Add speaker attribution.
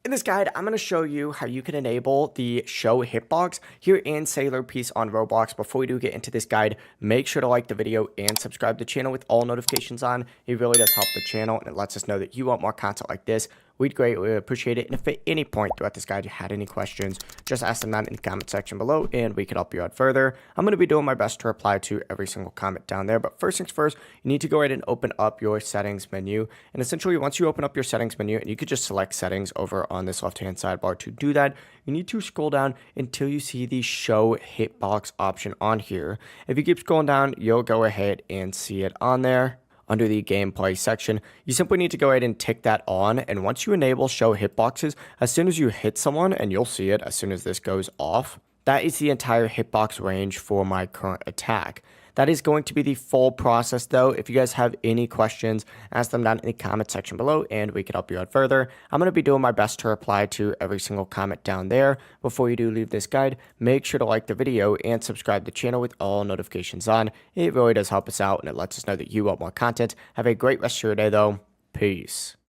Speaker 1: In this guide, I'm going to show you how you can enable the show hitbox here in Sailor Piece on Roblox. Before we do get into this guide, make sure to like the video and subscribe to the channel with all notifications on. It really does help the channel and it lets us know that you want more content like this. We'd greatly appreciate it. And if at any point throughout this guide you had any questions, just ask them down in the comment section below and we can help you out further. I'm going to be doing my best to reply to every single comment down there. But first things first, you need to go ahead and open up your settings menu. And essentially, once you open up your settings menu, and you could just select settings over on this left-hand sidebar. To do that, you need to scroll down until you see the show hitbox option on here. If you keep scrolling down, you'll go ahead and see it on there. Under the gameplay section, you simply need to go ahead and tick that on, and once you enable show hitboxes, as soon as you hit someone, and you'll see it as soon as this goes off, that is the entire hitbox range for my current attack. That is going to be the full process though. If you guys have any questions, ask them down in the comment section below and we can help you out further. I'm going to be doing my best to reply to every single comment down there. Before you do leave this guide, make sure to like the video and subscribe to the channel with all notifications on. It really does help us out and it lets us know that you want more content. Have a great rest of your day though. Peace.